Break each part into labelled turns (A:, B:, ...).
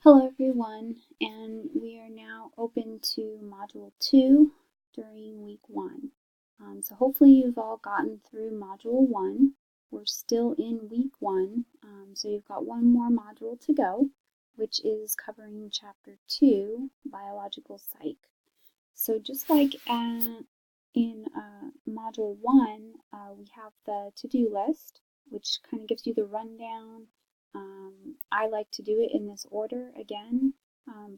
A: Hello everyone, and we are now open to Module 2 during week 1. So hopefully you've all gotten through Module 1. We're still in week 1, so you've got one more module to go, which is covering Chapter 2, Biological Psych. So just like in Module 1, we have the to-do list, which kind of gives you the rundown. I like to do it in this order again,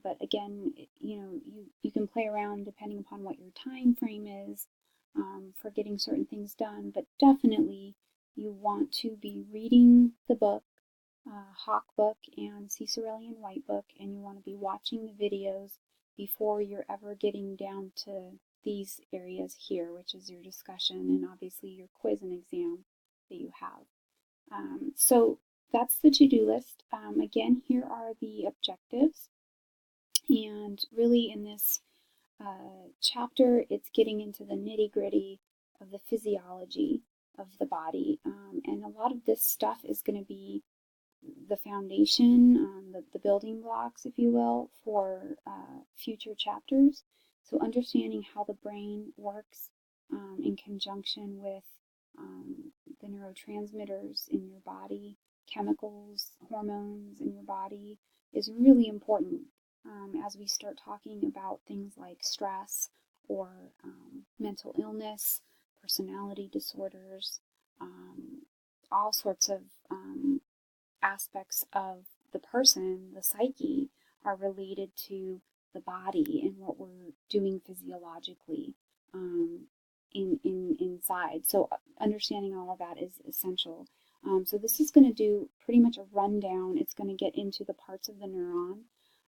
A: but again, you can play around depending upon what your time frame is for getting certain things done, but definitely you want to be reading the book, Hawk Book and Cicerellian White Book, and you want to be watching the videos before you're ever getting down to these areas here, which is your discussion and obviously your quiz and exam that you have. So that's the to-do list. Again, here are the objectives. And really in this chapter, it's getting into the nitty-gritty of the physiology of the body. And a lot of this stuff is going to be the foundation, the building blocks, if you will, for future chapters. So understanding how the brain works in conjunction with the neurotransmitters in your body, chemicals, hormones in your body is really important as we start talking about things like stress or mental illness, personality disorders, all sorts of aspects of the person, the psyche, are related to the body and what we're doing physiologically inside. So understanding all of that is essential. So this is going to do pretty much a rundown. It's going to get into the parts of the neuron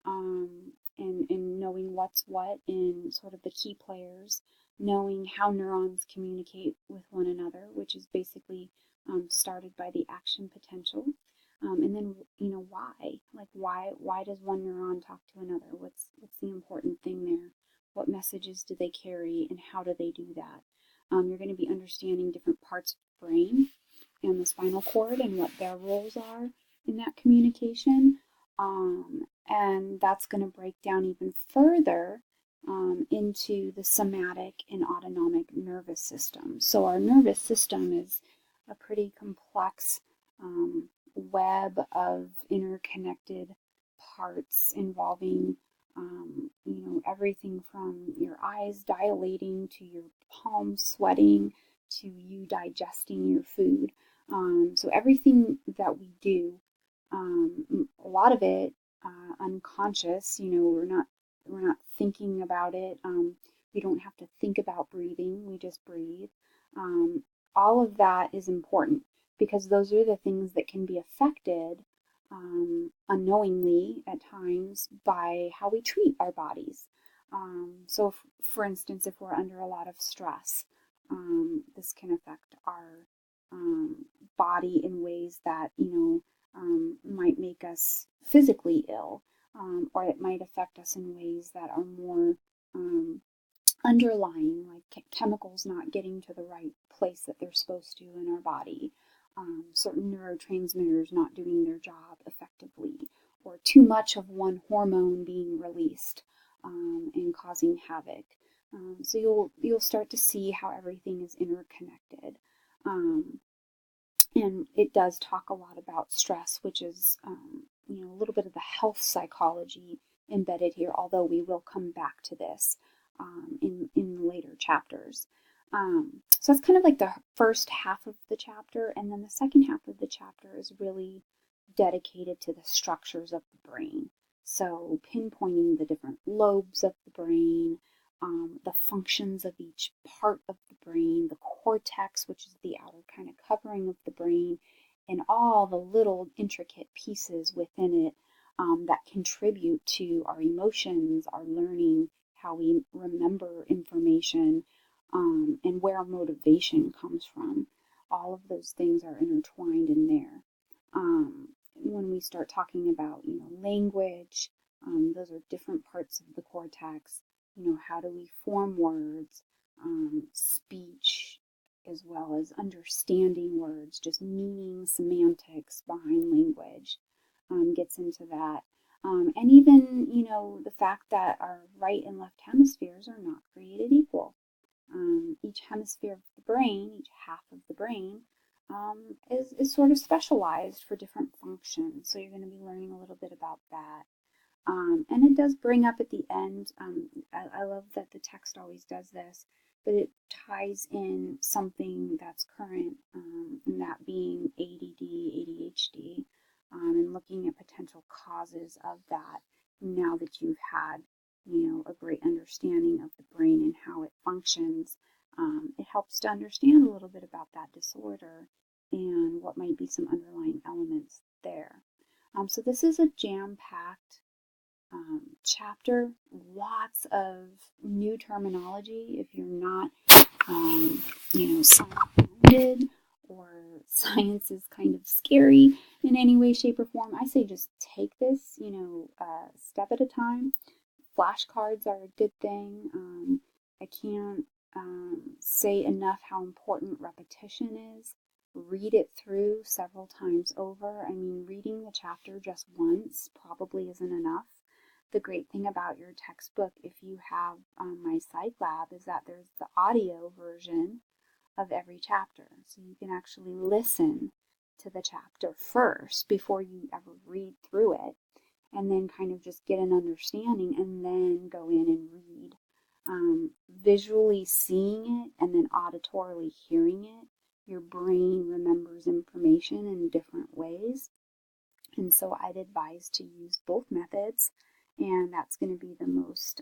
A: and knowing what's what in sort of the key players, knowing how neurons communicate with one another, which is basically started by the action potential. And then why does one neuron talk to another? What's the important thing there? What messages do they carry, and how do they do that? You're going to be understanding different parts of the brain and the spinal cord and what their roles are in that communication. And that's going to break down even further into the somatic and autonomic nervous system. So our nervous system is a pretty complex web of interconnected parts involving everything from your eyes dilating to your palms sweating to you digesting your food. So everything that we do, a lot of it unconscious. We're not thinking about it. We don't have to think about breathing. We just breathe. All of that is important because those are the things that can be affected unknowingly at times by how we treat our bodies. So, for instance, if we're under a lot of stress, this can affect our body in ways that, might make us physically ill, or it might affect us in ways that are more underlying, like chemicals not getting to the right place that they're supposed to in our body, certain neurotransmitters not doing their job effectively, or too much of one hormone being released and causing havoc. So you'll start to see how everything is interconnected. And it does talk a lot about stress, which is a little bit of the health psychology embedded here, although we will come back to this in later chapters. So that's kind of like the first half of the chapter, and then the second half of the chapter is really dedicated to the structures of the brain. So pinpointing the different lobes of the brain, the functions of each part of the brain, the cortex, which is the outer kind of covering of the brain, and all the little intricate pieces within it that contribute to our emotions, our learning, how we remember information, and where our motivation comes from. All of those things are intertwined in there. When we start talking about, language, those are different parts of the cortex. How do we form words, speech, as well as understanding words, just meaning, semantics behind language gets into that. And even, the fact that our right and left hemispheres are not created equal. Each hemisphere of the brain, each half of the brain, is sort of specialized for different functions. So you're going to be learning a little bit about that. And it does bring up at the end, I love that the text always does this, but it ties in something that's current, and that being ADD, ADHD, and looking at potential causes of that now that you've had, a great understanding of the brain and how it functions. It helps to understand a little bit about that disorder and what might be some underlying elements there. So this is a jam-packed chapter, lots of new terminology. If you're not, science-minded or science is kind of scary in any way, shape, or form, I say just take this, step at a time. Flashcards are a good thing. I can't say enough how important repetition is. Read it through several times over. I mean, reading the chapter just once probably isn't enough. The great thing about your textbook, if you have my psych lab, is that there's the audio version of every chapter. So you can actually listen to the chapter first before you ever read through it, and then kind of just get an understanding and then go in and read. Visually seeing it and then auditorily hearing it, your brain remembers information in different ways. And so I'd advise to use both methods, and that's going to be the most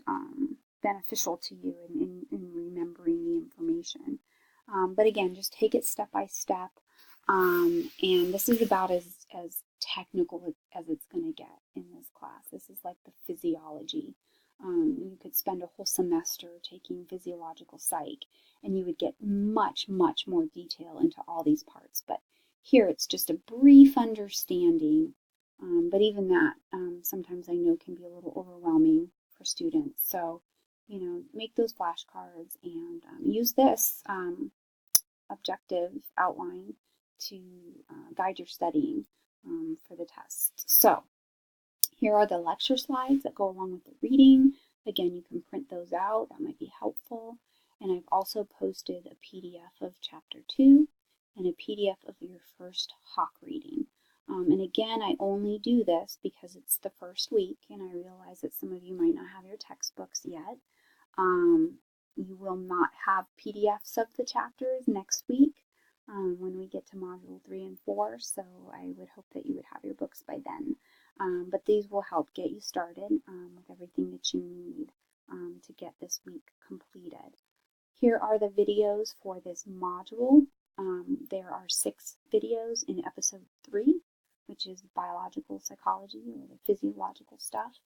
A: beneficial to you in remembering the information. But again, just take it step by step. And this is about as technical as it's going to get in this class. This is like the physiology. You could spend a whole semester taking physiological psych, and you would get much, much more detail into all these parts. But here it's just a brief understanding. But even that, sometimes I know can be a little overwhelming for students. So, make those flashcards and use this objective outline to guide your studying for the test. So, here are the lecture slides that go along with the reading. Again, you can print those out. That might be helpful. And I've also posted a PDF of Chapter 2 and a PDF of your first Hawk reading. And again, I only do this because it's the first week, and I realize that some of you might not have your textbooks yet. You will not have PDFs of the chapters next week when we get to Module 3 and 4, so I would hope that you would have your books by then. But these will help get you started with everything that you need to get this week completed. Here are the videos for this module. There are 6 videos in episode 3, which is biological psychology or the physiological stuff.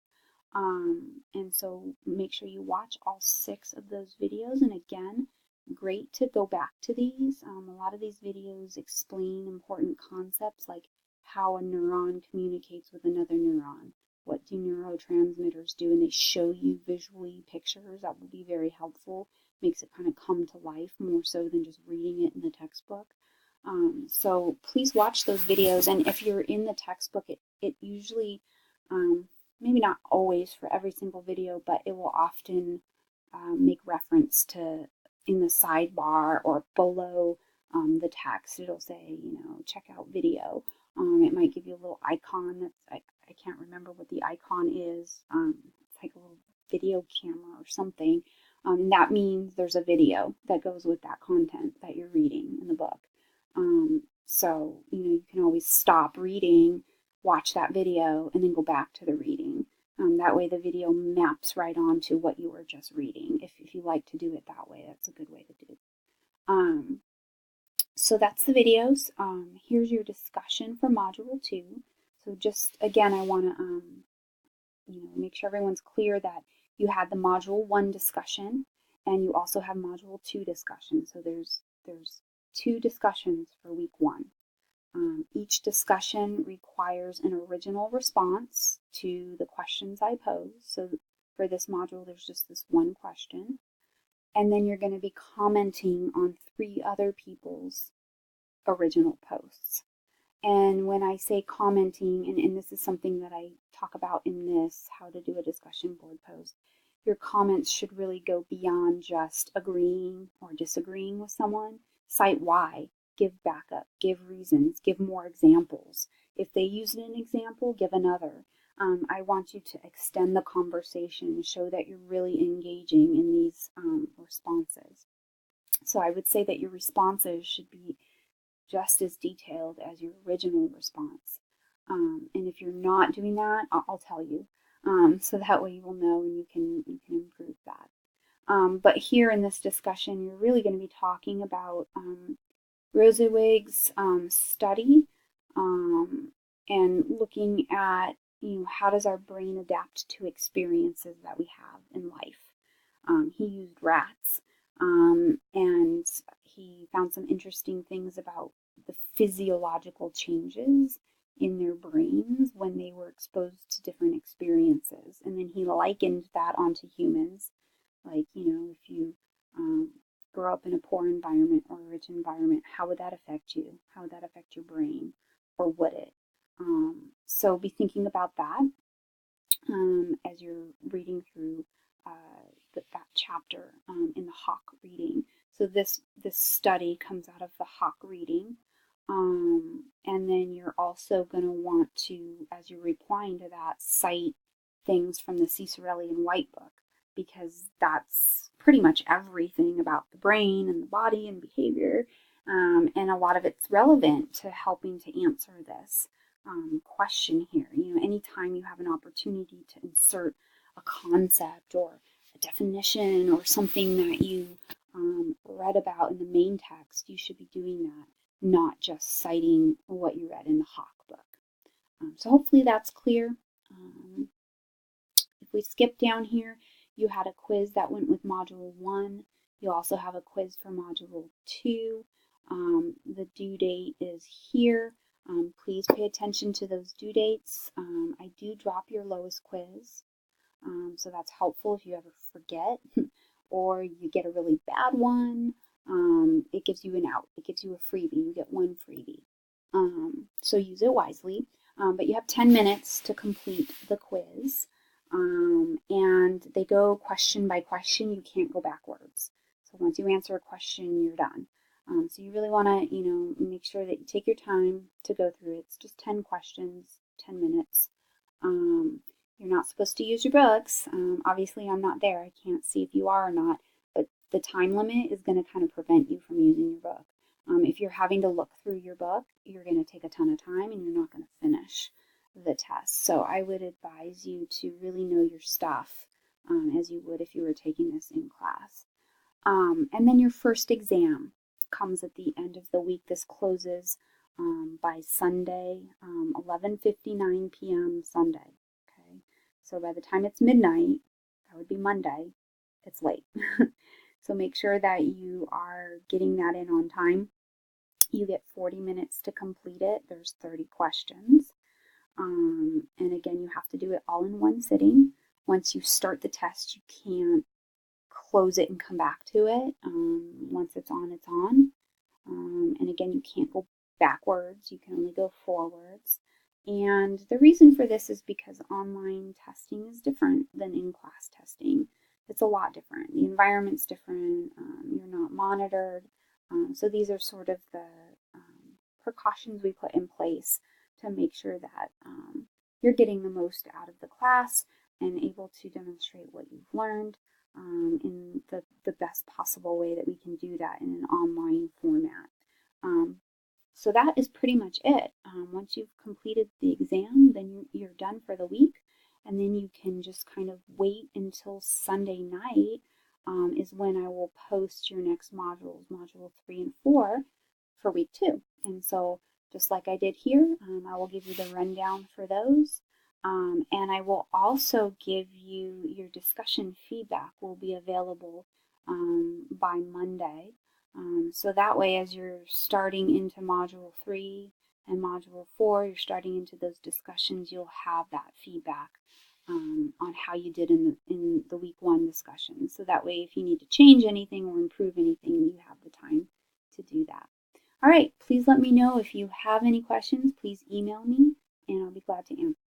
A: And so make sure you watch all 6 of those videos. And again, great to go back to these. A lot of these videos explain important concepts like how a neuron communicates with another neuron. What do neurotransmitters do? And they show you visually pictures. That will be very helpful. Makes it kind of come to life more so than just reading it in the textbook. So please watch those videos. And if you're in the textbook, it usually, maybe not always for every single video, but it will often make reference to in the sidebar or below the text. It'll say, check out video. It might give you a little icon that's, I can't remember what the icon is. It's like a little video camera or something. And that means there's a video that goes with that content that you're reading in the book. So, you can always stop reading, watch that video, and then go back to the reading. That way the video maps right onto what you were just reading. If you like to do it that way, that's a good way to do it. So that's the videos. Here's your discussion for Module 2. So just, again, I want to make sure everyone's clear that you had the Module 1 discussion, and you also have Module 2 discussion. So there's 2 discussions for week 1. Each discussion requires an original response to the questions I pose. So for this module, there's just this one question. And then you're going to be commenting on 3 other people's original posts. And when I say commenting, and this is something that I talk about in this, how to do a discussion board post, your comments should really go beyond just agreeing or disagreeing with someone. Cite why, give backup, give reasons, give more examples. If they use an example, give another. I want you to extend the conversation, show that you're really engaging in these responses. So I would say that your responses should be just as detailed as your original response. And if you're not doing that, I'll tell you. So that way you will know and you can improve that. But here in this discussion, you're really going to be talking about Rosewig's study and looking at how does our brain adapt to experiences that we have in life. He used rats and he found some interesting things about the physiological changes in their brains when they were exposed to different experiences. And then he likened that onto humans. Like, if you grow up in a poor environment or a rich environment, how would that affect you? How would that affect your brain? Or would it? So be thinking about that as you're reading through that chapter in the Hawk reading. So this study comes out of the Hawk reading. And then you're also going to want to, as you're replying to that, cite things from the Cicerellian White Book, because that's pretty much everything about the brain and the body and behavior. And a lot of it's relevant to helping to answer this question here. Anytime you have an opportunity to insert a concept or a definition or something that you read about in the main text, you should be doing that, not just citing what you read in the Hawk book. So hopefully that's clear. If we skip down here, you had a quiz that went with Module 1. You also have a quiz for Module 2. The due date is here. Please pay attention to those due dates. I do drop your lowest quiz, so that's helpful if you ever forget or you get a really bad one. It gives you an out. It gives you a freebie. You get one freebie. So use it wisely. But you have 10 minutes to complete the quiz. And they go question by question. You can't go backwards. So once you answer a question, you're done. So you really want to, make sure that you take your time to go through it. It's just 10 questions, 10 minutes. You're not supposed to use your books. Obviously, I'm not there. I can't see if you are or not. But the time limit is going to kind of prevent you from using your book. If you're having to look through your book, you're going to take a ton of time and you're not going to finish the test. So I would advise you to really know your stuff as you would if you were taking this in class. And then your first exam comes at the end of the week. This closes by Sunday, 11:59 p.m. Sunday. Okay, so by the time it's midnight, that would be Monday, it's late. So make sure that you are getting that in on time. You get 40 minutes to complete it. There's 30 questions. And again, you have to do it all in one sitting. Once you start the test, you can't close it and come back to it. Once it's on, it's on. And again, you can't go backwards. You can only go forwards. And the reason for this is because online testing is different than in-class testing. It's a lot different. The environment's different. You're not monitored. So these are sort of the precautions we put in place to make sure that you're getting the most out of the class and able to demonstrate what you've learned in the best possible way that we can do that in an online format. So that is pretty much it. Once you've completed the exam, then you're done for the week, and then you can just kind of wait until Sunday night is when I will post your next modules, Module 3 and 4, for week 2. And so just like I did here, I will give you the rundown for those. And I will also give you your discussion feedback will be available by Monday. So that way, as you're starting into Module 3 and Module 4, you're starting into those discussions, you'll have that feedback on how you did in the week 1 discussion. So that way, if you need to change anything or improve anything, you have the time to do that. All right, please let me know if you have any questions. Please email me and I'll be glad to answer.